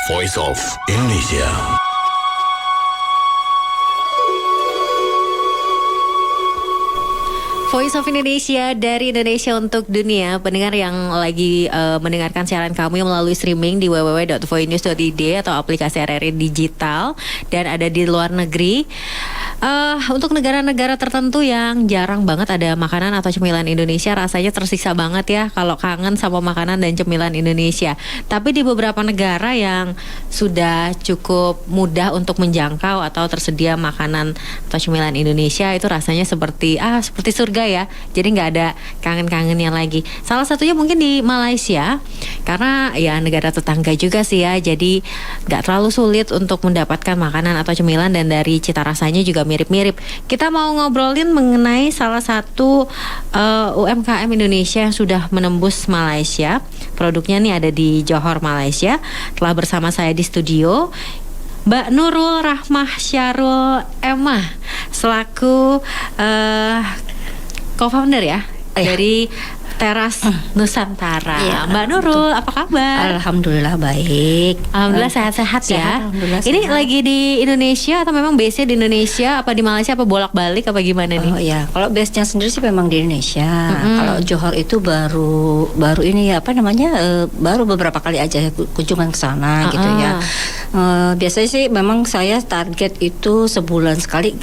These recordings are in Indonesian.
Voice of Indonesia. Voice of Indonesia, dari Indonesia untuk dunia. Pendengar yang lagi mendengarkan siaran kami melalui streaming di www.voinews.id atau aplikasi RRI Digital dan ada di luar negeri. Untuk negara-negara tertentu yang jarang banget ada makanan atau cemilan Indonesia, rasanya tersiksa banget ya kalau kangen sama makanan dan cemilan Indonesia. Tapi di beberapa negara yang sudah cukup mudah untuk menjangkau atau tersedia makanan atau cemilan Indonesia, itu rasanya seperti surga ya. Jadi nggak ada kangen-kangennya lagi. Salah satunya mungkin di Malaysia, karena ya negara tetangga juga sih ya. Jadi nggak terlalu sulit untuk mendapatkan makanan atau cemilan, dan dari cita rasanya juga mirip-mirip. Kita mau ngobrolin mengenai salah satu UMKM Indonesia yang sudah menembus Malaysia. Produknya nih ada di Johor, Malaysia. Telah bersama saya di studio Mbak Nurul Rahmah Syarul Emah selaku co-founder ya dari Teras Nusantara. Iya, Mbak Nurul, apa kabar? Alhamdulillah baik. Alhamdulillah sehat-sehat ya. Alhamdulillah Ini sehat. lagi di Indonesia atau memang base-nya di Indonesia, apa di Malaysia, apa bolak-balik, apa gimana nih? Oh ya, kalau base-nya sendiri sih memang di Indonesia. Kalau Johor itu baru ini ya, baru beberapa kali aja kunjungan ke sana gitu ya. Biasanya sih memang saya target itu sebulan sekali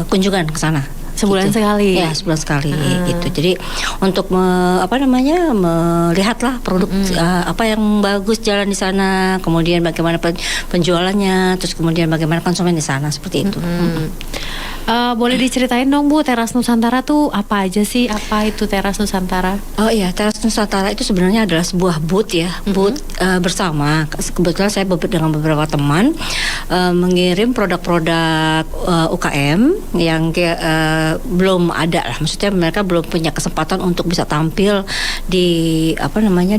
kunjungan ke sana. Sebulan Gitu. sekali? Ya, sebulan sekali gitu. Jadi untuk melihatlah produk apa yang bagus jalan di sana, kemudian bagaimana penjualannya, terus kemudian bagaimana konsumen di sana, seperti itu. Boleh diceritain dong Bu, Teras Nusantara tuh apa aja sih? Apa itu Teras Nusantara? Oh iya, Teras Nusantara itu sebenarnya adalah sebuah booth ya, booth bersama. Kebetulan saya dengan beberapa teman mengirim produk-produk UKM yang belum ada lah, maksudnya mereka belum punya kesempatan untuk bisa tampil di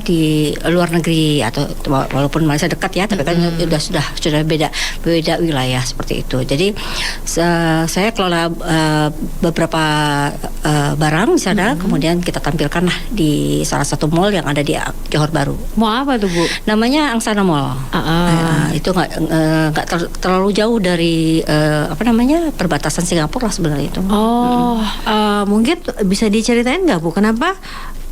di luar negeri, atau walaupun Malaysia dekat ya, tapi kan sudah beda wilayah seperti itu. Jadi saya kelola beberapa barang di sana, kemudian kita tampilkan lah di salah satu mall yang ada di Johor Bahru. Mau apa tuh Bu? Namanya Angsana Mall. Itu nggak terlalu jauh dari perbatasan Singapura lah sebenarnya itu. Mungkin bisa diceritain nggak Bu, kenapa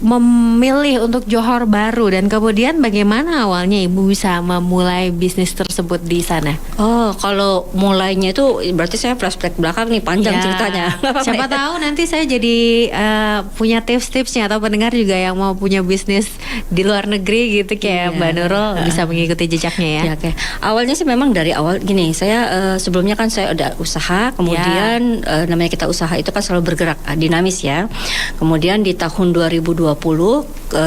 memilih untuk Johor Bahru, dan kemudian bagaimana awalnya Ibu bisa memulai bisnis tersebut di sana? Oh, kalau mulainya itu berarti saya flashback belakang nih, panjang ceritanya. Siapa tahu nanti saya jadi punya tips-tipsnya, atau pendengar juga yang mau punya bisnis di luar negeri gitu kayak Mbak Nurul bisa mengikuti jejaknya ya. Ya, oke. Awalnya sih memang dari awal gini, saya sebelumnya kan saya udah usaha, kemudian namanya kita usaha itu kan selalu bergerak, dinamis ya. Kemudian di tahun 2020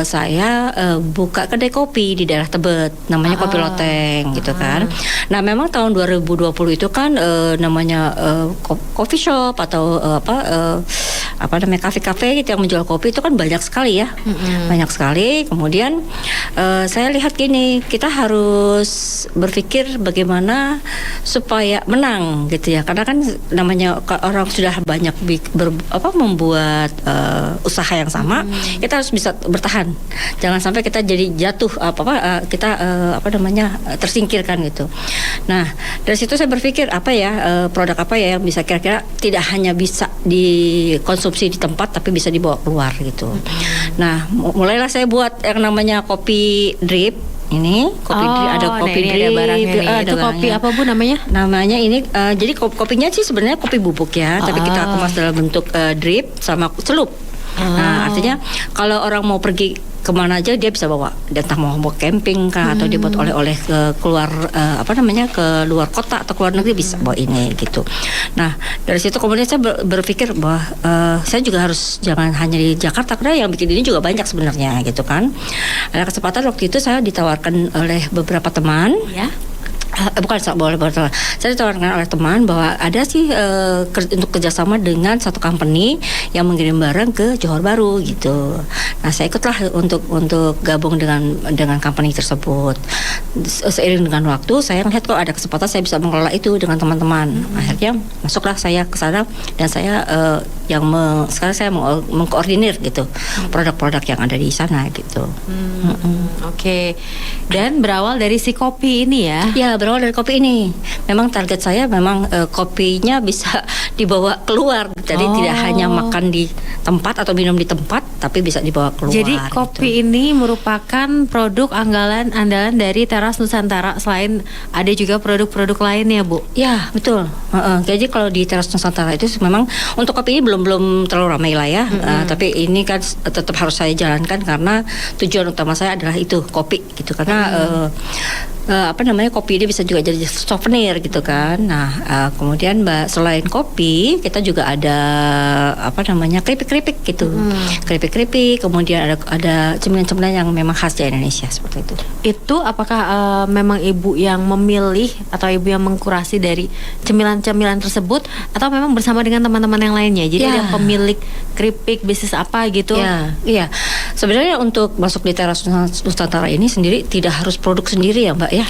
saya buka kedai kopi di daerah Tebet, namanya Kopi Loteng gitu kan. Nah, memang tahun 2020 itu kan namanya coffee shop atau kafe-kafe gitu yang menjual kopi itu kan banyak sekali ya. Banyak sekali. Kemudian saya lihat gini, kita harus berpikir bagaimana supaya menang gitu ya. Karena kan namanya orang sudah banyak membuat usaha yang sama, kita harus bisa bertahan. Jangan sampai kita jadi jatuh tersingkirkan gitu. Nah, dari situ saya berpikir produk apa ya yang bisa kira-kira tidak hanya bisa dikonsumsi di tempat tapi bisa dibawa keluar gitu. Nah, mulailah saya buat yang namanya kopi drip. Ini kopi drip, ada kopi drip, ada barangnya nih. ada Itu kopi barangnya. apa Bu namanya? Namanya ini jadi kopinya sih sebenarnya kopi bubuk ya, tapi kita kemas dalam bentuk drip sama celup. Nah, artinya kalau orang mau pergi kemana aja dia bisa bawa, entah mau camping kah, atau dia buat oleh-oleh ke keluar ke luar kota atau keluar negeri bisa bawa ini gitu. Nah, dari situ kemudian saya berpikir bahwa saya juga harus jangan hanya di Jakarta, karena yang bikin ini juga banyak sebenarnya gitu kan. Ada kesempatan waktu itu saya ditawarkan oleh beberapa teman. Ya. Boleh. Saya ditawarkan oleh teman bahwa ada sih untuk kerjasama dengan satu company yang mengirim barang ke Johor Bahru gitu. Nah, saya ikutlah untuk gabung dengan company tersebut. Seiring dengan waktu, saya melihat kok ada kesempatan saya bisa mengelola itu dengan teman-teman. Akhirnya masuklah saya ke sana dan saya yang sekarang saya mengkoordinir gitu produk-produk yang ada di sana gitu. Oke. Dan berawal dari si kopi ini ya? Ya, berawal dari kopi ini. Memang target saya memang kopinya bisa dibawa keluar. Jadi tidak hanya makan di tempat atau minum di tempat, tapi bisa dibawa keluar. Jadi kopi ini merupakan produk andalan dari Teras Nusantara, selain ada juga produk-produk lainnya, Bu? Ya, betul. Jadi kalau di Teras Nusantara itu memang untuk kopi ini belum terlalu ramai lah ya. Tapi ini kan tetap harus saya jalankan karena tujuan utama saya adalah itu kopi gitu. Karena kopi ini bisa juga jadi souvenir gitu kan. Nah, kemudian selain kopi kita juga ada keripik-keripik gitu. Keripik-keripik, kemudian ada cemilan-cemilan yang memang khas di Indonesia seperti itu. Itu apakah memang Ibu yang memilih atau Ibu yang mengkurasi dari cemilan-cemilan tersebut, atau memang bersama dengan teman-teman yang lainnya? Jadi ada pemilik keripik bisnis apa gitu? Iya. Sebenarnya untuk masuk di Teras Nusantara ini sendiri tidak harus produk sendiri ya, Mbak ya.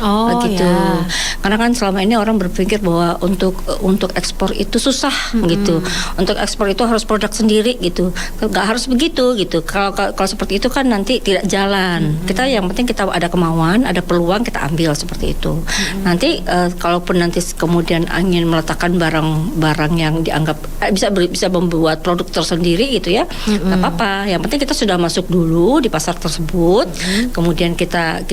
Gitu. Ya. Karena kan selama ini orang berpikir bahwa untuk ekspor itu susah gitu. Untuk ekspor itu harus produk sendiri gitu. Nggak harus begitu gitu. Kalau seperti itu kan nanti tidak jalan. Kita yang penting kita ada kemauan, ada peluang, kita ambil seperti itu. Nanti kalaupun nanti kemudian ingin meletakkan barang-barang yang dianggap bisa membuat produk tersendiri gitu ya, nggak apa-apa. Yang penting kita sudah masuk dulu di pasar tersebut, kemudian kita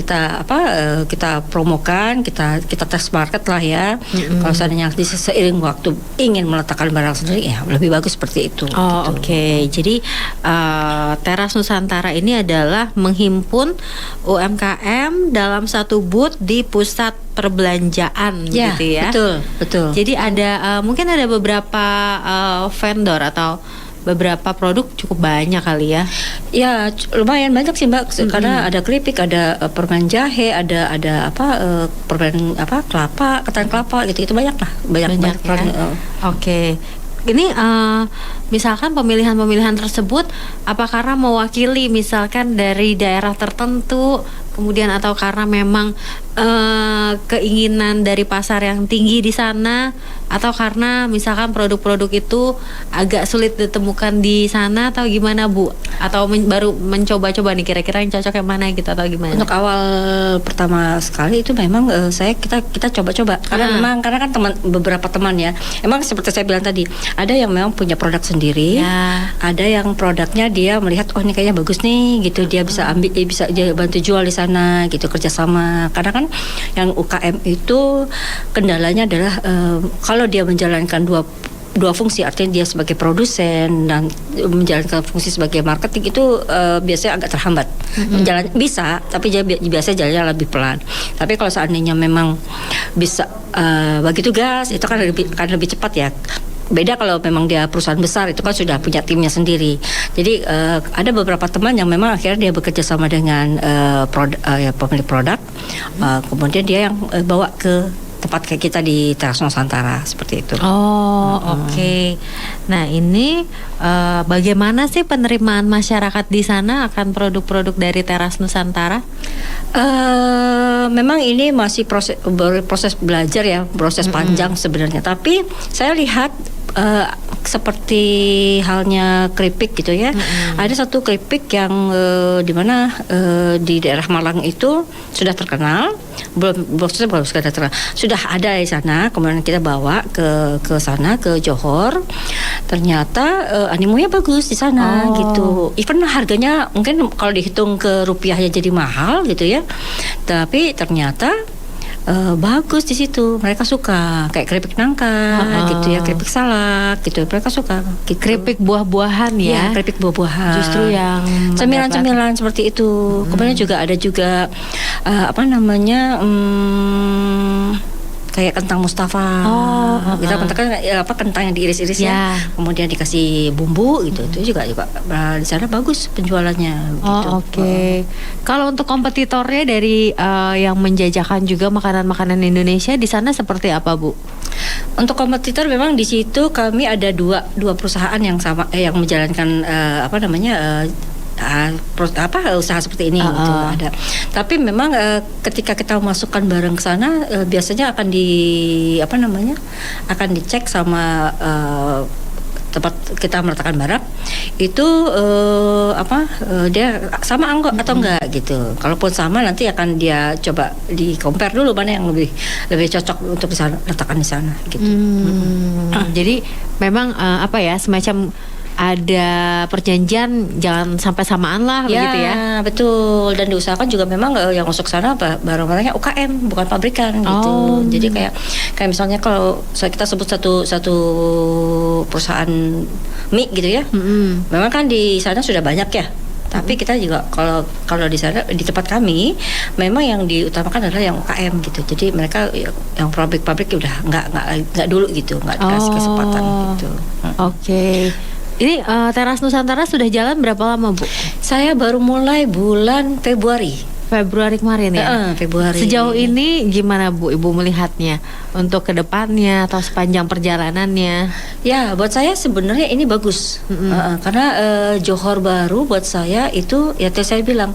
promokan, kita tes market lah ya. Kalau seandainya seiring waktu ingin meletakkan barang sendiri, ya lebih bagus seperti itu. Oke. Jadi Teras Nusantara ini adalah menghimpun UMKM dalam satu booth di pusat perbelanjaan gitu ya. Betul. Jadi ada mungkin ada beberapa vendor atau beberapa produk cukup banyak kali ya? Ya lumayan banyak sih Mbak, karena ada keripik, ada permen jahe, ada permen kelapa, ketan kelapa gitu, itu banyak lah, banyak ya? Oke. Ini misalkan pemilihan tersebut apa karena mewakili misalkan dari daerah tertentu, kemudian atau karena memang keinginan dari pasar yang tinggi di sana, atau karena misalkan produk-produk itu agak sulit ditemukan di sana, atau gimana Bu? Atau baru mencoba-coba nih kira-kira yang cocok yang mana gitu, atau gimana? Untuk awal pertama sekali itu memang kita coba-coba karena kan beberapa teman ya, emang seperti saya bilang tadi, ada yang memang punya produk sendiri, ada yang produknya dia melihat ini kayaknya bagus nih gitu, dia bisa ambil, bisa dia bantu jual di sana gitu, kerjasama. Karena kan yang UKM itu kendalanya adalah kalau dia menjalankan dua fungsi, artinya dia sebagai produsen dan menjalankan fungsi sebagai marketing, itu biasanya agak terhambat. Bisa, tapi biasanya jalannya lebih pelan. Tapi kalau seandainya memang bisa bagi tugas, itu kan lebih cepat ya. Beda kalau memang dia perusahaan besar, itu kan sudah punya timnya sendiri. Jadi ada beberapa teman yang memang akhirnya dia bekerja sama dengan pemilik produk, kemudian dia yang bawa ke tempat kayak kita di Teras Nusantara seperti itu. Oke. Nah ini bagaimana sih penerimaan masyarakat di sana akan produk-produk dari Teras Nusantara? Memang ini masih proses belajar ya, proses panjang sebenarnya. Tapi saya lihat seperti halnya keripik gitu ya. Ada satu keripik yang di mana di daerah Malang itu sudah terkenal, belum sudah terkenal, sudah ada di sana. Kemudian kita bawa ke sana, ke Johor. Ternyata animonya bagus di sana gitu. Even harganya mungkin kalau dihitung ke rupiahnya jadi mahal gitu ya. Tapi ternyata bagus di situ, mereka suka kayak keripik nangka gitu ya, keripik salak gitu, mereka suka gitu. Keripik buah-buahan ya, keripik buah-buahan, justru yang cemilan-cemilan seperti itu. Kemudian juga ada juga kayak kentang Mustafa, kita kentang yang diiris-iris ya, kemudian dikasih bumbu gitu, itu juga di sana bagus penjualannya. Oke. Kalau untuk kompetitornya dari yang menjajakan juga makanan-makanan Indonesia di sana seperti apa Bu? Untuk kompetitor memang di situ kami ada dua perusahaan yang sama, yang menjalankan usaha seperti ini gitu ada. Tapi memang ketika kita memasukkan barang ke sana biasanya akan dicek sama tempat kita meletakkan barang itu dia sama atau enggak gitu. Kalaupun sama nanti akan dia coba di compare dulu mana yang lebih cocok untuk letakkan di sana gitu. Jadi memang semacam ada perjanjian jangan sampai samaan lah begitu ya. Betul, dan diusahakan juga memang yang masuk sana barang-barangnya UKM bukan pabrikan gitu. Jadi kayak misalnya kalau kita sebut satu perusahaan mie gitu ya. Memang kan di sana sudah banyak ya. Tapi kita juga kalau di sana di tempat kami memang yang diutamakan adalah yang UKM gitu. Jadi mereka yang pabrik-pabrik udah nggak dulu gitu, nggak dikasih kesempatan gitu. Oke. Ini Teras Nusantara sudah jalan berapa lama, Bu? Saya baru mulai bulan Februari kemarin ya. Februari. Sejauh ini gimana, Bu, Ibu melihatnya untuk kedepannya atau sepanjang perjalanannya? Ya, buat saya sebenarnya ini bagus. Karena Johor Bahru buat saya itu ya tadi saya bilang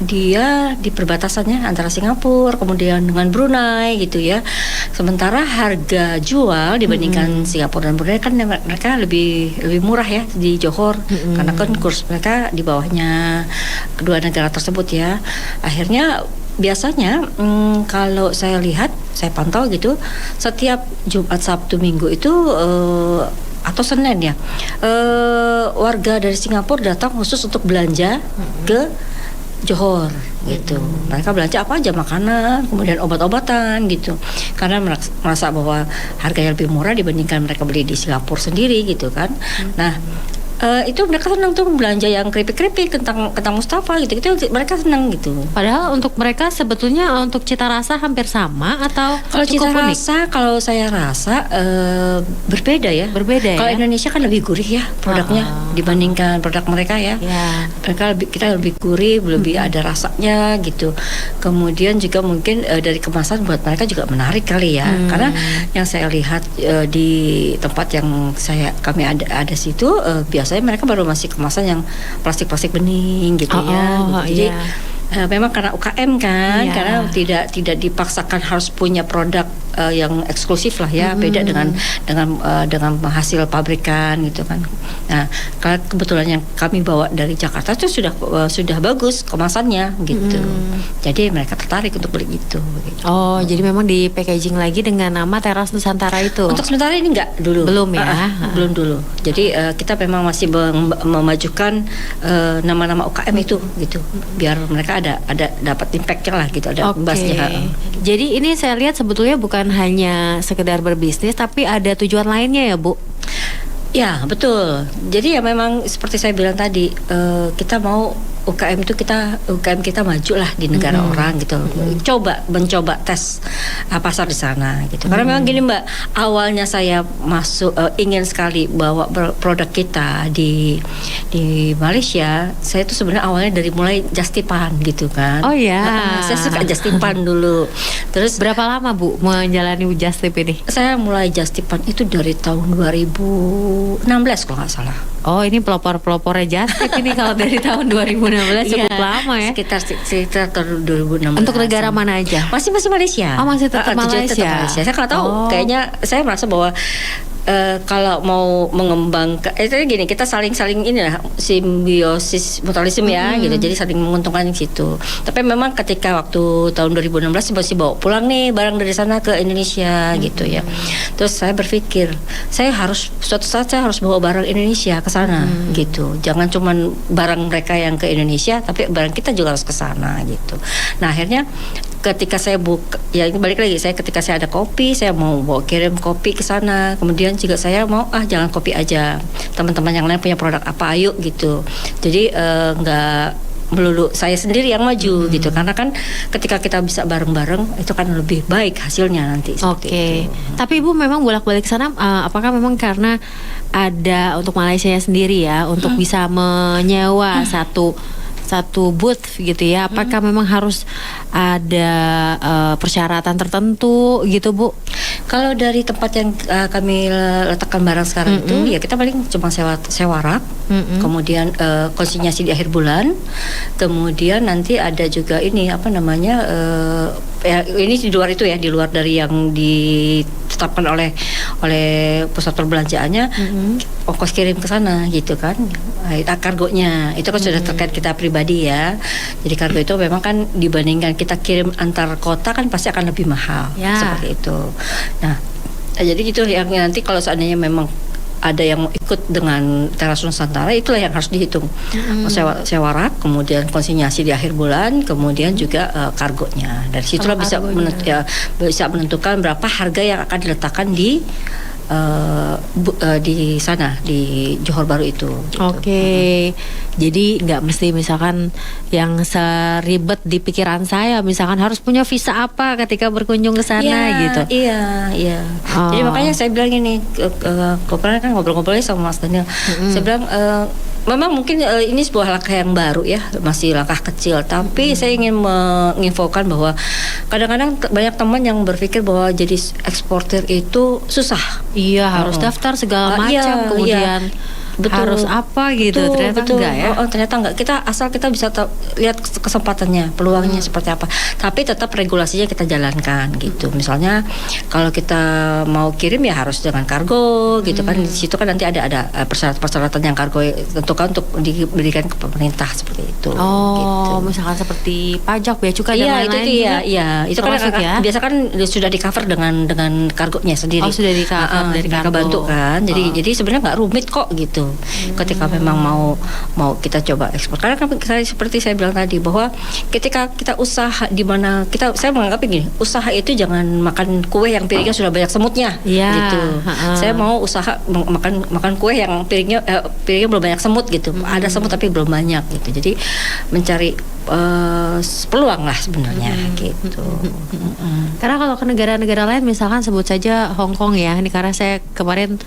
dia di perbatasannya antara Singapura kemudian dengan Brunei gitu ya. Sementara harga jual dibandingkan Singapura dan Brunei kan mereka lebih murah ya di Johor karena kan kurs mereka di bawahnya kedua negara tersebut ya. Akhirnya biasanya kalau saya lihat, saya pantau gitu, setiap Jumat, Sabtu, Minggu itu atau Senin ya, warga dari Singapura datang khusus untuk belanja ke Johor gitu. Mereka belanja apa aja, makanan, kemudian obat-obatan gitu. Karena merasa bahwa harganya lebih murah dibandingkan mereka beli di Singapura sendiri gitu kan. Nah, itu mereka senang tuh belanja yang keripik-keripik kentang Mustafa gitu mereka senang gitu. Padahal untuk mereka sebetulnya untuk cita rasa hampir sama atau kalau cita unik? rasa kalau saya rasa berbeda ya. Kalau Indonesia kan lebih gurih ya produknya dibandingkan produk mereka ya. Kita lebih gurih, lebih ada rasanya gitu. Kemudian juga mungkin dari kemasan buat mereka juga menarik kali ya. Karena yang saya lihat di tempat yang kami ada situ biasanya mereka baru masih kemasan yang plastik bening gitu ya. Jadi memang karena UKM kan, karena tidak dipaksakan harus punya produk yang eksklusif lah ya, beda dengan hasil pabrikan gitu kan. Nah, kebetulan yang kami bawa dari Jakarta itu sudah bagus kemasannya gitu. Jadi mereka tertarik untuk beli itu. Gitu. Jadi memang di packaging lagi dengan nama Teras Nusantara itu. Untuk sementara ini enggak dulu. Belum ya? Belum dulu. Jadi kita memang masih memajukan nama-nama UKM itu gitu, biar mereka ada dapat impactnya lah gitu, ada imbasnya. Jadi ini saya lihat sebetulnya bukan hanya sekedar berbisnis tapi ada tujuan lainnya ya, Bu? Ya, betul. Jadi ya memang seperti saya bilang tadi, kita mau UKM kita maju lah di negara orang gitu. Mencoba tes pasar di sana gitu. Karena memang gini Mbak, awalnya saya masuk ingin sekali bawa produk kita di Malaysia. Saya tuh sebenarnya awalnya dari mulai Justipan gitu kan. Saya suka Justipan dulu. Terus berapa lama, Bu, menjalani Justip ini? Saya mulai Justipan itu dari tahun 2016 kalau nggak salah. Ini pelopor-pelopornya Justip ini kalau dari tahun 2016 cukup lama ya. Sekitar tahun 2016. Untuk negara mana aja? Masih Malaysia. Masih tetap Malaysia. Saya nggak tahu. Kayaknya saya merasa bahwa kalau mau mengembangkan gini, kita saling inilah simbiosis mutualisme ya gitu, jadi saling menguntungkan di situ. Tapi memang ketika waktu tahun 2016 masih bawa pulang nih barang dari sana ke Indonesia gitu ya. Terus saya berpikir suatu saat saya harus bawa barang Indonesia ke sana gitu. Jangan cuman barang mereka yang ke Indonesia, tapi barang kita juga harus ke sana gitu. Nah, akhirnya ketika saya ketika saya ada kopi, saya mau bawa kirim kopi ke sana. Kemudian juga saya mau jangan kopi aja, teman-teman yang lain punya produk apa, ayo gitu. Jadi nggak melulu saya sendiri yang maju gitu, karena kan ketika kita bisa bareng-bareng itu kan lebih baik hasilnya nanti. Oke. Tapi Ibu memang bolak-balik sana, apakah memang karena ada untuk Malaysia sendiri ya, untuk bisa menyewa satu booth gitu ya? Apakah memang harus ada persyaratan tertentu gitu, Bu? Kalau dari tempat yang kami letakkan barang sekarang itu ya kita paling cuma sewa rak, kemudian konsinyasi di akhir bulan, kemudian nanti ada juga ini ini di luar itu ya, di luar dari yang ditetapkan oleh pusat perbelanjaannya, ongkos kirim ke sana gitu kan. Kargonya itu kan sudah terkait kita pribadi ya. Jadi kargo itu memang kan dibandingkan kita kirim antar kota kan pasti akan lebih mahal, seperti itu. Nah, jadi gitu yang nanti kalau seandainya memang ada yang ikut dengan Teras Nusantara, itulah yang harus dihitung. Sewa rak, kemudian konsinyasi di akhir bulan, kemudian juga kargonya. Dari situlah bisa menentukan berapa harga yang akan diletakkan di sana di Johor Bahru itu. Gitu. Oke. Jadi nggak mesti misalkan yang seribet di pikiran saya, misalkan harus punya visa apa ketika berkunjung ke sana gitu. Iya. Jadi makanya saya bilang ini, kemarin kan ngobrol-ngobrolnya sama Mas Daniel. Saya bilang memang mungkin ini sebuah langkah yang baru ya, masih langkah kecil. Tapi saya ingin menginfokan bahwa kadang-kadang banyak teman yang berpikir bahwa jadi eksportir itu susah. Iya, harus daftar segala macam, kemudian harus apa gitu. Ternyata enggak ya. Ternyata enggak. Asal kita bisa lihat kesempatannya, peluangnya seperti apa. Tapi tetap regulasinya kita jalankan gitu. Misalnya kalau kita mau kirim ya harus dengan kargo gitu kan. Di situ kan nanti ada persyaratan yang kargo tentukan untuk diberikan ke pemerintah seperti itu. Gitu. Misalkan seperti pajak, bea cukai dan lain-lain. Itu kan biasa kan sudah di cover dengan kargonya sendiri. Oh, sudah di cover dari kargo bantu kan. Jadi sebenarnya nggak rumit kok gitu. Ketika memang mau kita coba ekspor, karena kan seperti saya bilang tadi bahwa ketika kita usaha di mana saya menganggap gini, usaha itu jangan makan kue yang piringnya sudah banyak semutnya gitu. Saya mau usaha makan kue yang piringnya belum banyak semut gitu. Ada semut tapi belum banyak gitu. Jadi mencari peluang lah sebenarnya gitu. Karena kalau ke negara-negara lain, misalkan sebut saja Hong Kong ya, ini karena saya kemarin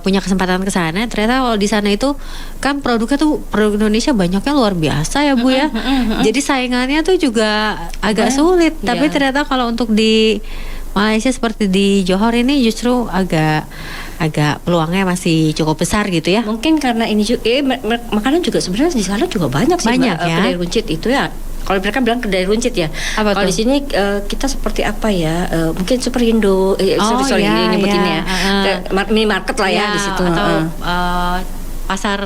punya kesempatan ke sana, ternyata kalau di sana itu kan produk Indonesia banyaknya luar biasa ya Bu ya. Jadi saingannya tuh juga agak sulit. Tapi ternyata kalau untuk di Malaysia seperti di Johor ini justru agak peluangnya masih cukup besar gitu ya. Mungkin karena ini juga makanan juga sebenarnya di sana juga banyak sih, banyak ya. Kedai runcit itu ya. Kalau mereka bilang kedai runcit ya. Kalau di sini kita seperti apa ya? Mungkin Superindo, nyebutinnya. Minimarket lah ya di situ. Atau pasar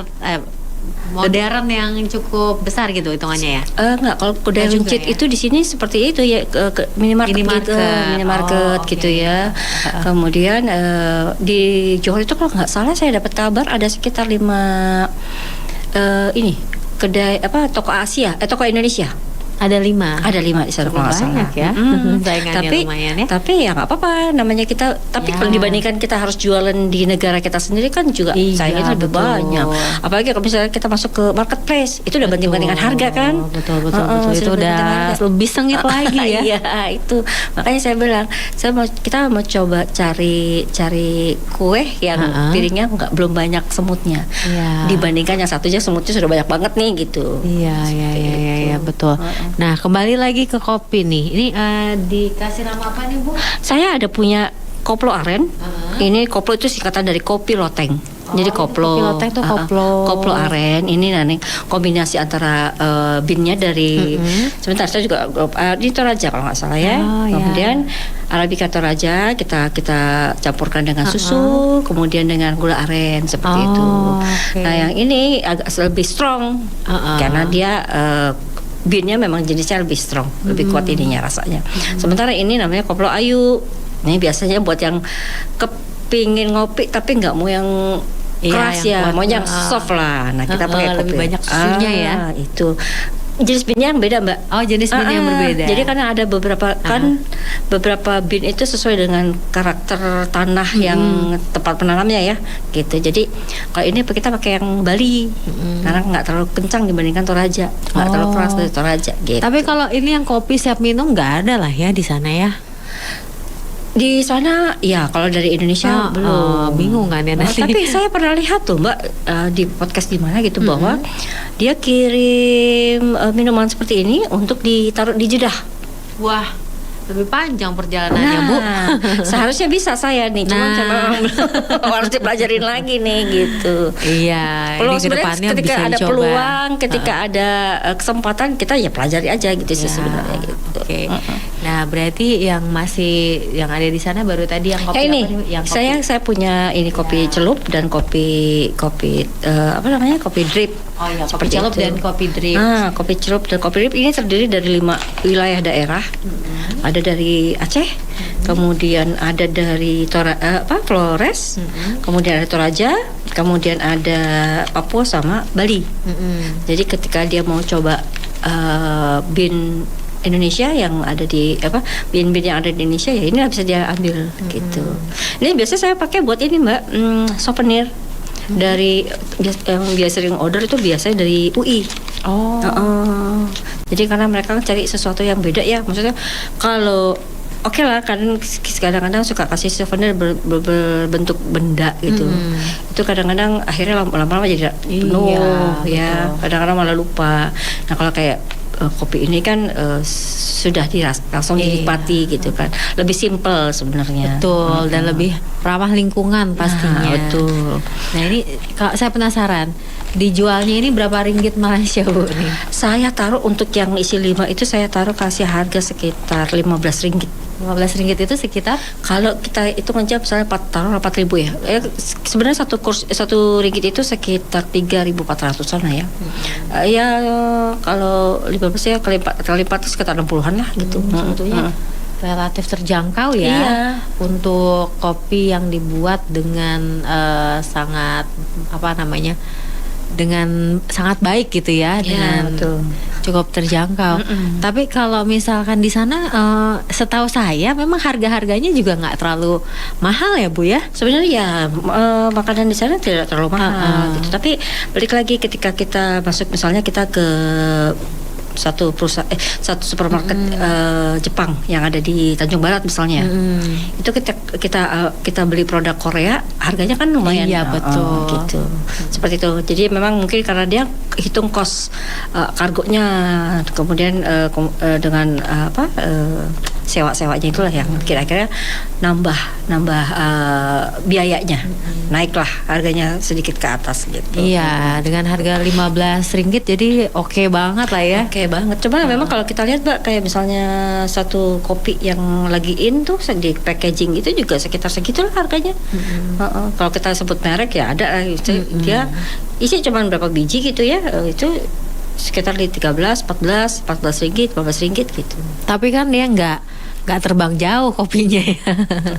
modern yang cukup besar gitu hitungannya ya. Enggak, kalau kedai runcit itu di sini seperti itu ya, minimarket gitu ya. Kemudian di Johor itu kalau nggak salah saya dapat kabar ada sekitar 5 kedai toko toko Indonesia. Ada 5 di sana kalau nggak salah. Banyak ya. Saingannya lumayan ya. Tapi ya nggak apa-apa, namanya kita. Tapi kalau dibandingkan kita harus jualan di negara kita sendiri kan juga saingannya lebih banyak. Apalagi kalau misalnya kita masuk ke marketplace, itu udah banding-bandingkan harga kan. Betul. Itu udah lebih sengit lagi ya. Iya, itu. Makanya saya bilang, kita mau coba cari kue yang piringnya belum banyak semutnya. Dibandingkan yang satunya semutnya sudah banyak banget nih gitu. Iya, betul. Nah, kembali lagi ke kopi nih. Ini dikasih nama apa nih Bu? Saya ada punya koplo aren. Ini koplo itu singkatan dari kopi loteng. Jadi koplo. Kopi loteng tuh koplo aren. Ini nanti kombinasi antara binnya dari sebentar saya juga ini Toraja kalau nggak salah ya. Kemudian Arabica Toraja kita campurkan dengan susu, kemudian dengan gula aren seperti itu. Nah, yang ini agak lebih strong karena dia binnya memang jenisnya lebih strong, lebih kuat ininya rasanya. Sementara ini namanya koplo ayu. Ini biasanya buat yang kepingin ngopi tapi nggak mau yang keras ya, mau yang soft lah. Nah, kita pakai lebih banyak susunya ya. Itu jenis binnya yang beda Mbak. Oh, jenis bin yang berbeda. Jadi karena ada beberapa bin itu sesuai dengan karakter tanah yang tempat penanamnya ya, gitu. Jadi kalau ini kita pakai yang Bali, karena nggak terlalu kencang dibandingkan Toraja, nggak terlalu keras dari Toraja. Gitu. Tapi kalau ini yang kopi siap minum nggak ada lah ya di sana ya. Di sana ya, kalau dari Indonesia belum. Bingung kan ya nanti. Tapi saya pernah lihat tuh Mbak di podcast di mana gitu bahwa dia kirim minuman seperti ini untuk ditaruh di Jeddah. Wah, lebih panjang perjalanannya Bu. Seharusnya bisa saya nih, cuma saya memang harus dipelajarin lagi nih gitu. Iya. Peluang ini kedepannya ketika bisa ada dicoba. peluang, ketika ada kesempatan kita ya pelajari aja gitu sih sebenarnya gitu. Oke. Nah Nah, berarti yang ada di sana baru tadi yang kopi Ya ini, apa nih? Yang kopi. saya punya ini kopi celup dan kopi apa namanya, kopi drip. Oh ya, kopi Seperti celup itu. dan kopi drip. Kopi celup dan kopi drip ini terdiri dari 5 wilayah daerah. Ada dari Aceh, kemudian ada dari Flores, kemudian ada Toraja, kemudian ada Papua sama Bali. Jadi ketika dia mau coba bin Indonesia yang ada di bin-bin yang ada di Indonesia, ya ini bisa dia ambil gitu. Ini biasa saya pakai buat ini Mbak, souvenir dari yang biasa sering order itu biasanya dari UI. Jadi karena mereka cari sesuatu yang beda ya, maksudnya kalau oke lah kan kadang-kadang suka kasih souvenir berbentuk benda gitu. Itu kadang-kadang akhirnya lama-lama jadi penuh ya. Kadang-kadang malah lupa. Nah kalau kayak kopi ini kan sudah langsung dinikmati gitu kan. Lebih simple sebenarnya. Betul, dan lebih ramah lingkungan pastinya. Betul. Nah ini kalau saya penasaran, dijualnya ini berapa ringgit Malaysia Bu nih? Saya taruh untuk yang isi 5 itu saya taruh kasih harga sekitar 15 ringgit. 15 ringgit itu sekitar? Kalau kita hitung aja misalnya taruh 4.000 ya. Sebenarnya satu ringgit itu sekitar 3.400-an lah ya. Ya kalau 15 ya kali 4 itu sekitar 60-an lah gitu. Sebetulnya relatif terjangkau ya. Iya. Untuk kopi yang dibuat dengan sangat dengan sangat baik gitu ya, dengan betul. Cukup terjangkau. Tapi kalau misalkan di sana, setahu saya memang harga-harganya juga nggak terlalu mahal ya Bu ya. Sebenarnya ya makanan di sana tidak terlalu mahal gitu. Tapi balik lagi ketika kita masuk, misalnya kita ke satu supermarket Jepang yang ada di Tanjung Barat misalnya, itu kita beli produk Korea harganya kan lumayan. Iya betul. Gitu seperti itu. Jadi memang mungkin karena dia hitung kos kargonya, kemudian dengan sewa-sewanya itulah yang kira-kira nambah biayanya, naiklah harganya sedikit ke atas gitu. Iya, dengan harga 15 ringgit jadi oke banget lah ya. Oke banget. Cuma memang kalau kita lihat Mbak, kayak misalnya satu kopi yang lagi in tuh di packaging itu juga sekitar segitulah harganya. Kalau kita sebut merek ya ada dia isi cuma berapa biji gitu ya, itu sekitar di 13, 14 ringgit, 15 ringgit gitu. Tapi kan dia nggak terbang jauh kopinya ya.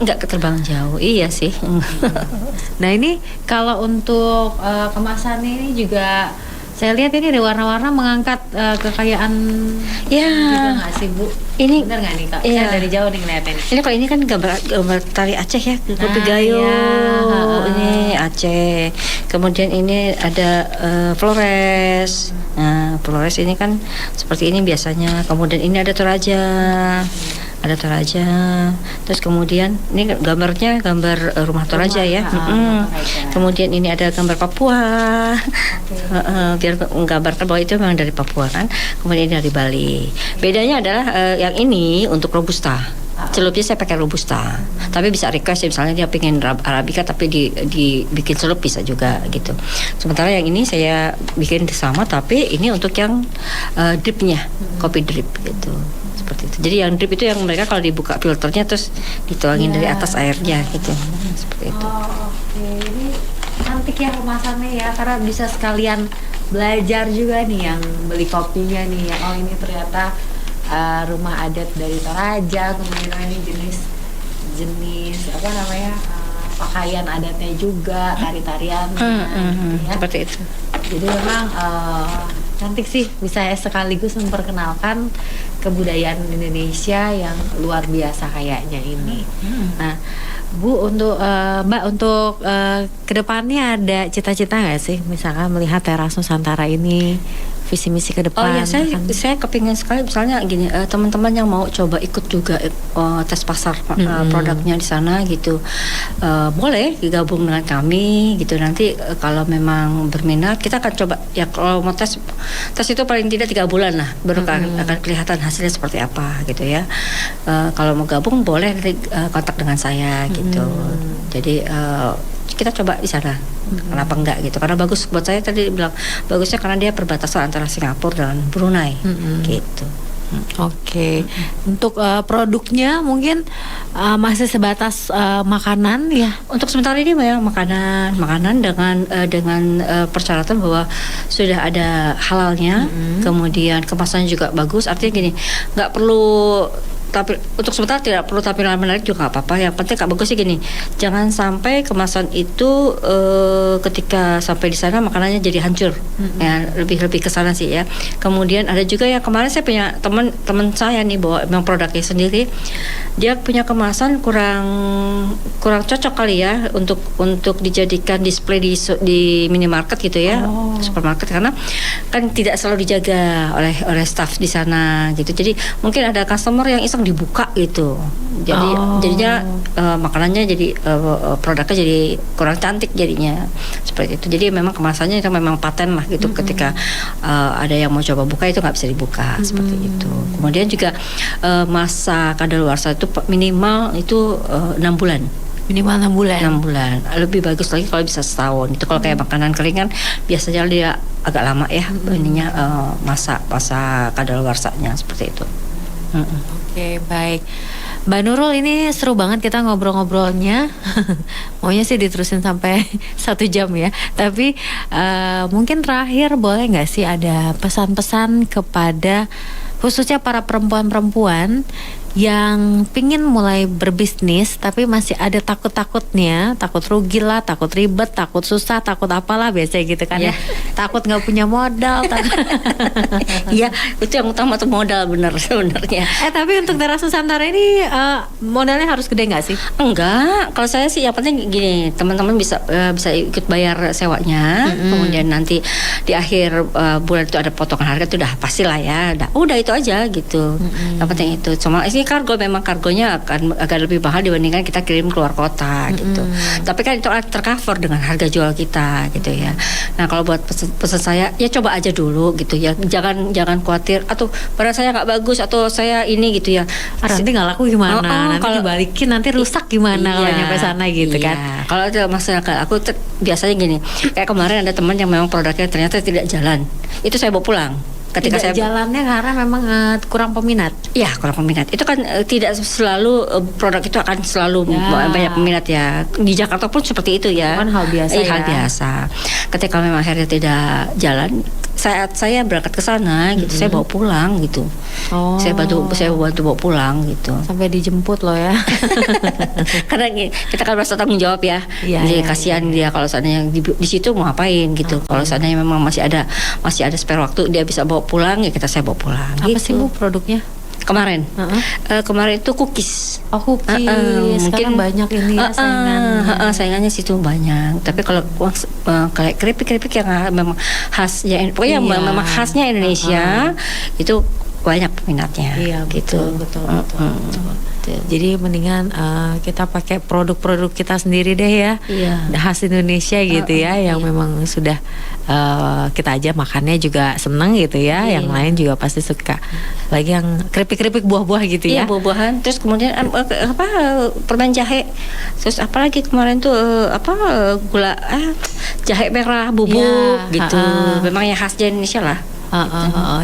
Nggak keterbang jauh, iya sih. Nah ini kalau untuk kemasannya ini juga saya lihat ini ada warna-warna mengangkat kekayaan Ya. juga nggak sih Bu? Ini benar nggak nih Kak? iya. Saya dari jauh nih ngeliatin. Ini kalau ini kan gambar tari Aceh ya, kopi Nah, gayo. iya. Ini Aceh. Kemudian ini ada Flores. Nah, Flores ini kan seperti ini biasanya. Kemudian ini ada Toraja. Terus kemudian ini gambarnya gambar rumah Toraja ya. Kemudian ini ada gambar Papua. Biar menggambarkan bahwa itu memang dari Papua kan. Kemudian ini dari Bali. Bedanya adalah yang ini untuk Robusta. Celupnya saya pakai Robusta. Tapi bisa request ya, misalnya dia pengen Arabica tapi dibikin celup bisa juga gitu. Sementara yang ini saya bikin sama, tapi ini untuk yang dripnya, kopi drip gitu. Seperti itu. Jadi yang drip itu yang mereka kalau dibuka filternya terus dituangin dari atas airnya gitu. Seperti itu. Oke. Ini cantik ya kemasannya ya, karena bisa sekalian belajar juga nih yang beli kopinya nih ya. Oh ini ternyata rumah adat dari Toraja, kemudian ini jenis apa namanya pakaian adatnya juga, tari-tarian gitu ya. Seperti itu. Jadi memang cantik sih, bisa sekaligus memperkenalkan kebudayaan Indonesia yang luar biasa kayaknya ini. Nah, Bu, untuk Mbak, untuk kedepannya ada cita-cita nggak sih, misalkan melihat teras Nusantara ini visi misi ke depan? Oh ya, saya kepingin sekali misalnya gini, teman-teman yang mau coba ikut juga tes pasar produknya di sana gitu, boleh digabung dengan kami gitu. Nanti kalau memang berminat kita akan coba ya. Kalau mau tes itu paling tidak 3 bulan lah, baru akan kelihatan hasilnya seperti apa gitu ya. Kalau mau gabung boleh kontak dengan saya gitu. Jadi kita coba di sana. Kenapa enggak gitu? Karena bagus buat saya, tadi bilang bagusnya karena dia perbatasan antara Singapura dan Brunei gitu. Oke. Untuk produknya mungkin masih sebatas makanan ya. Untuk sementara ini memang makanan dengan persyaratan bahwa sudah ada halalnya, kemudian kemasannya juga bagus. Artinya gini, nggak perlu, tapi untuk sementara tidak perlu tampilan menarik juga nggak apa-apa. Yang penting Kak bagus sih gini, jangan sampai kemasan itu ketika sampai di sana makanannya jadi hancur. Ya, lebih ke sana sih ya. Kemudian ada juga yang kemarin saya punya teman saya nih bawa memang produknya sendiri. Dia punya kemasan kurang cocok kali ya untuk dijadikan display di minimarket gitu ya, supermarket, karena kan tidak selalu dijaga oleh staff di sana gitu. Jadi mungkin ada customer yang iseng dibuka gitu. Jadi jadinya makanannya jadi produknya jadi kurang cantik jadinya seperti itu. Jadi memang kemasannya itu memang paten lah gitu. Ketika ada yang mau coba buka itu nggak bisa dibuka seperti itu. Kemudian juga masa kadaluarsa itu minimal itu 6 bulan. Minimal 6 bulan. 6 bulan. Lebih bagus lagi kalau bisa setahun. Itu kalau kayak makanan kering kan biasanya dia agak lama ya ininya masa kadaluarsanya seperti itu. Oke, baik. Mbak Nurul, ini seru banget kita ngobrol-ngobrolnya. Maunya sih diterusin sampai 1 jam ya. Tapi mungkin terakhir boleh nggak sih ada pesan-pesan kepada khususnya para perempuan-perempuan yang pingin mulai berbisnis tapi masih ada takut-takutnya, takut rugi lah, takut ribet, takut susah, takut apalah biasanya gitu kan ya. Takut nggak punya modal. Iya, itu yang utama tuh modal bener sebenarnya. Tapi untuk Teras Nusantara ini modalnya harus gede nggak sih? Enggak, kalau saya sih yang penting gini, teman-teman bisa ikut bayar sewanya, kemudian nanti di akhir bulan itu ada potongan harga itu udah pastilah ya, udah itu aja gitu. Yang penting itu. Cuma ini kargo memang kargonya akan agak lebih mahal dibandingkan kita kirim keluar kota gitu. Tapi kan itu tercover dengan harga jual kita gitu ya. Nah kalau buat pesan saya ya coba aja dulu gitu ya. Jangan khawatir atau barang saya nggak bagus atau saya ini gitu ya. Nanti nggak laku gimana? Nanti kalau dibalikin nanti rusak gimana kalau nyampe sana gitu kan? Kalau itu masalah aku biasanya gini. Kayak kemarin ada teman yang memang produknya ternyata tidak jalan. Itu saya bawa pulang. Ketika tidak jalannya karena memang kurang peminat. Ya kurang peminat. Itu kan tidak selalu produk itu akan selalu banyak peminat ya. Di Jakarta pun seperti itu ya. Kan hal biasa ya. Hal biasa. Ketika memang akhirnya tidak jalan, saat saya berangkat ke sana gitu, saya bawa pulang gitu. Saya bantu bawa pulang gitu. Sampai dijemput loh ya. Karena kita kan merasa tanggung jawab ya. Jadi kasihan dia kalau seandainya di situ mau ngapain gitu. Kalau seandainya memang masih ada spare waktu dia bisa bawa pulang ya saya bawa pulang. Apa gitu. sih Bu produknya? Kemarin itu cookies. Mungkin sekarang banyak ini ya saingan. Saingannya situ banyak. Tapi kalau kayak keripik yang memang khasnya, pokoknya memang khasnya Indonesia itu banyak peminatnya. Iya, gitu. Betul. Jadi mendingan kita pakai produk-produk kita sendiri deh ya. Khas Indonesia gitu ya, yang memang sudah kita aja makannya juga seneng gitu ya. Yang lain juga pasti suka. Lagi yang keripik-keripik buah-buah gitu ya. Iya, buah-buahan. Terus kemudian permen jahe. Terus apalagi kemarin tuh gula jahe merah bubuk gitu. Memang yang khas Indonesia lah.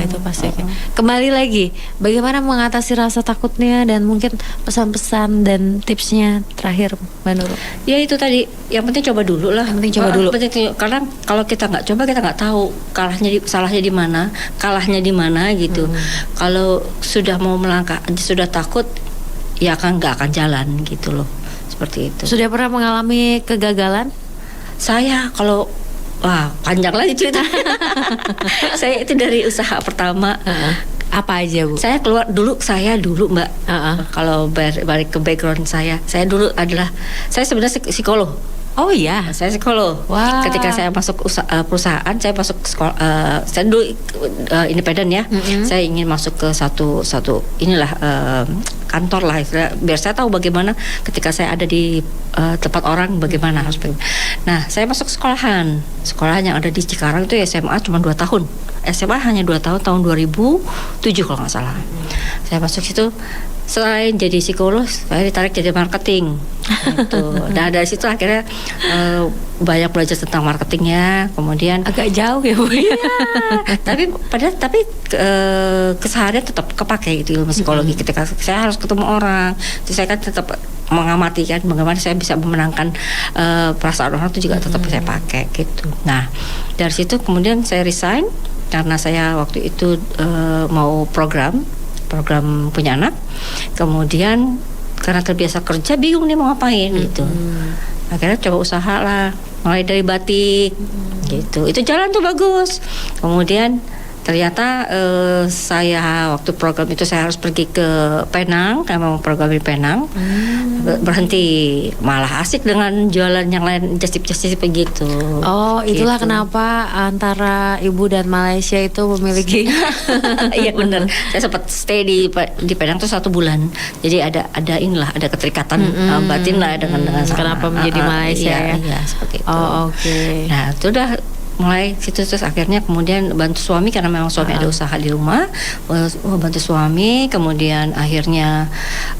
Itu pasti. Kembali lagi, bagaimana mengatasi rasa takutnya dan mungkin pesan-pesan dan tipsnya terakhir, Mbak Nurul? Ya itu tadi, yang penting coba dulu lah. Karena kalau kita nggak coba kita nggak tahu salahnya di mana gitu. Kalau sudah mau melangkah, sudah takut, ya nggak akan jalan gitu loh. Seperti itu. Sudah pernah mengalami kegagalan? Saya wah panjang lagi cerita. Saya itu dari usaha pertama. Apa aja Bu? Saya dulu Mbak. Kalau balik ke background saya sebenarnya psikolog. Oh iya, saya psikolog. Wow. Ketika saya masuk perusahaan, saya masuk sekolah. Saya dulu independen ya. Saya ingin masuk ke satu inilah kantor lah, biar saya tahu bagaimana ketika saya ada di tempat orang bagaimana harus. Nah, saya masuk sekolahan yang ada di Cikarang itu SMA cuma 2 tahun. SMA hanya 2 tahun, tahun 2007 kalau nggak salah. Saya masuk situ, selain jadi psikolog, saya ditarik jadi marketing. Gitu. Nah dari situ akhirnya banyak belajar tentang marketingnya. Kemudian Agak jauh ya Bu. iya, tapi keseharian tetap kepake itu ilmu psikologi. Ketika saya harus ketemu orang, terus saya kan tetap mengamati kan bagaimana saya bisa memenangkan perasaan orang itu juga tetap saya pakai gitu. Nah dari situ kemudian saya resign karena saya waktu itu mau program punya anak. Kemudian karena terbiasa kerja bingung nih mau ngapain gitu. Akhirnya coba usaha lah, mulai dari batik gitu. Itu jalan tuh bagus. Kemudian ternyata saya waktu program itu saya harus pergi ke Penang karena memang program di Penang. Berhenti, malah asik dengan jualan yang lain, just tip begitu. Oh, itulah Gitu. kenapa antara Ibu dan Malaysia itu memiliki Iya benar. Saya sempat stay di Penang tuh 1 bulan. Jadi ada inilah, ada keterikatan batin lah dengan sana. Kenapa menjadi Malaysia ya? Iya, seperti itu. Oh, oke. Nah, itu udah mulai situ terus akhirnya kemudian bantu suami karena memang suami ada usaha di rumah, bantu suami. Kemudian akhirnya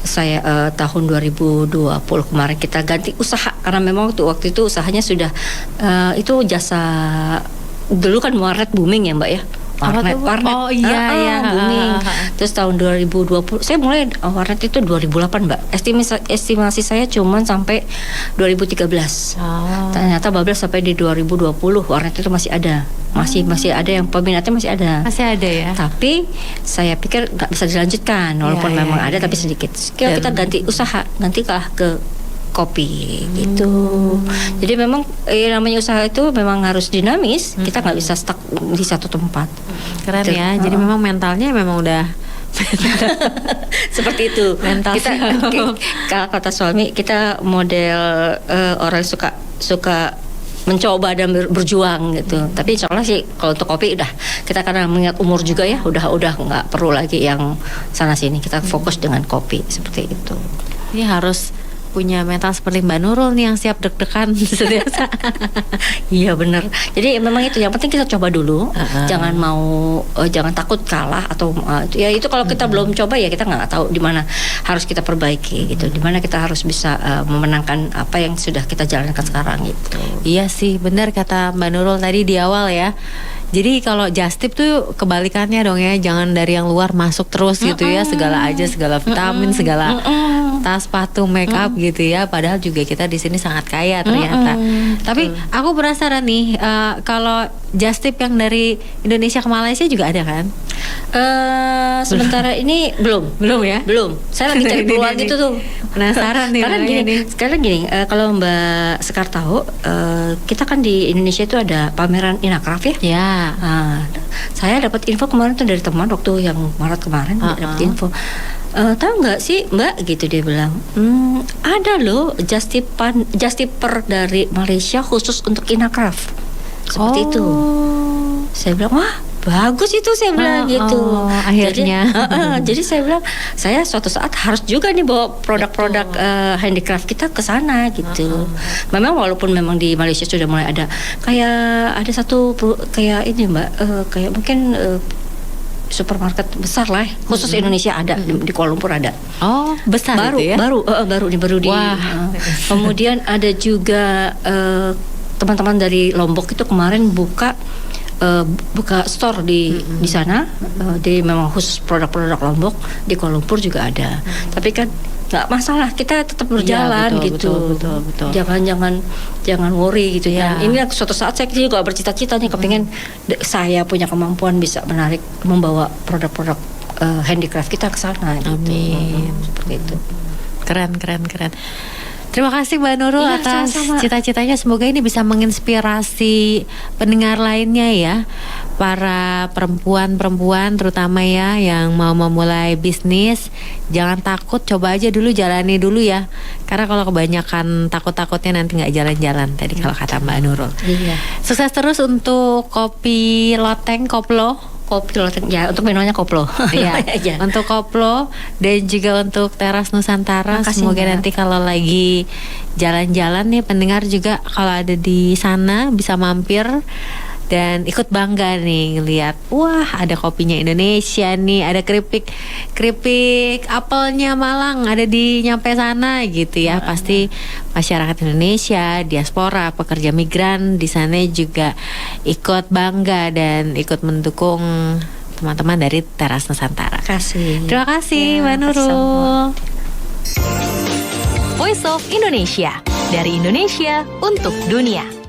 saya tahun 2020 kemarin kita ganti usaha karena memang waktu itu usahanya sudah itu jasa, dulu kan warnet booming ya Mbak ya. Warnet. Oh iya. Booming. Terus tahun 2020 saya mulai warnet itu 2008 Mbak. Estimasi saya cuman sampai 2013. Ternyata bablas sampai di 2020 warnet itu masih ada. Masih ada yang peminatnya masih ada. Masih ada ya. Tapi saya pikir nggak bisa dilanjutkan walaupun memang ada tapi sedikit. Kita ganti usaha, nantikah ke kopi gitu. Jadi memang namanya usaha itu memang harus dinamis. Kita nggak bisa stuck di satu tempat. Keren ya. Jadi memang mentalnya memang udah seperti itu. Mental Kita kalau kata suami kita model orang suka mencoba dan berjuang gitu. Tapi insya Allah sih kalau untuk kopi udah kita karena mengingat umur juga ya udah nggak perlu lagi yang sana sini. Kita fokus dengan kopi seperti itu. Ini harus punya mental seperti Mbak Nurul nih yang siap deg-degan setiasa. Iya benar. Jadi memang itu yang penting kita coba dulu. Jangan takut kalah atau ya itu kalau kita belum coba ya kita nggak tahu di mana harus kita perbaiki gitu. Di mana kita harus bisa memenangkan apa yang sudah kita jalankan sekarang gitu. Iya sih, benar kata Mbak Nurul tadi di awal ya. Jadi kalau just tip tuh kebalikannya dong ya, jangan dari yang luar masuk terus gitu ya, segala vitamin, segala tas, sepatu, make up gitu ya. Padahal juga kita di sini sangat kaya ternyata. Tapi aku penasaran nih, kalau just tip yang dari Indonesia ke Malaysia juga ada kan? Sementara ini belum ya? Belum. Saya lagi cari peluang gitu tuh. Penasaran nih. Karena sekarang gini, kalau Mbak Sekar tahu, kita kan di Indonesia itu ada pameran Inakraf ya. Ya. Saya dapat info kemarin tuh dari teman waktu yang Maret kemarin dapat info. Tahu nggak sih Mbak gitu dia bilang, ada loh just tipper dari Malaysia khusus untuk Inakraf seperti itu. Saya bilang wah bagus itu saya bilang gitu. Akhirnya. Jadi saya bilang saya suatu saat harus juga nih bawa produk-produk handicraft kita ke sana gitu. Memang walaupun memang di Malaysia sudah mulai ada kayak ada satu kayak ini Mbak kayak mungkin supermarket besar lah khusus Indonesia ada di Kuala Lumpur ada. Oh besar baru itu ya? baru di. Kemudian ada juga teman-teman dari Lombok itu kemarin buka store di sana. Dia memang khusus produk-produk Lombok. Di Kuala Lumpur juga ada. Tapi kan nggak masalah, kita tetap berjalan ya, betul. Jangan worry gitu ya. Ini suatu saat saya juga bercita-cita nih kepingin saya punya kemampuan bisa membawa produk-produk handicraft kita ke sana gitu. Amin. Seperti itu. Keren. Terima kasih Mbak Nurul atas cita-citanya. Semoga ini bisa menginspirasi pendengar lainnya ya, para perempuan terutama ya yang mau memulai bisnis. Jangan takut, coba aja dulu, jalani dulu ya. Karena kalau kebanyakan takut-takutnya nanti nggak jalan-jalan. Tadi kalau kata Mbak Nurul. Iya. Sukses terus untuk kopi loteng koplo. Kopi loteng ya, untuk minumannya koplo. Iya. Untuk koplo dan juga untuk teras Nusantara. Makasih, semoga Mbak. nanti kalau lagi jalan-jalan nih pendengar juga kalau ada di sana bisa mampir dan ikut bangga nih ngelihat wah ada kopinya Indonesia nih, ada keripik apelnya Malang ada di nyampe sana gitu ya. Pasti masyarakat Indonesia, diaspora, pekerja migran di sana juga ikut bangga dan ikut mendukung teman-teman dari Teras Nusantara. Terima kasih Mbak Nurul. Voice of Indonesia, dari Indonesia untuk dunia.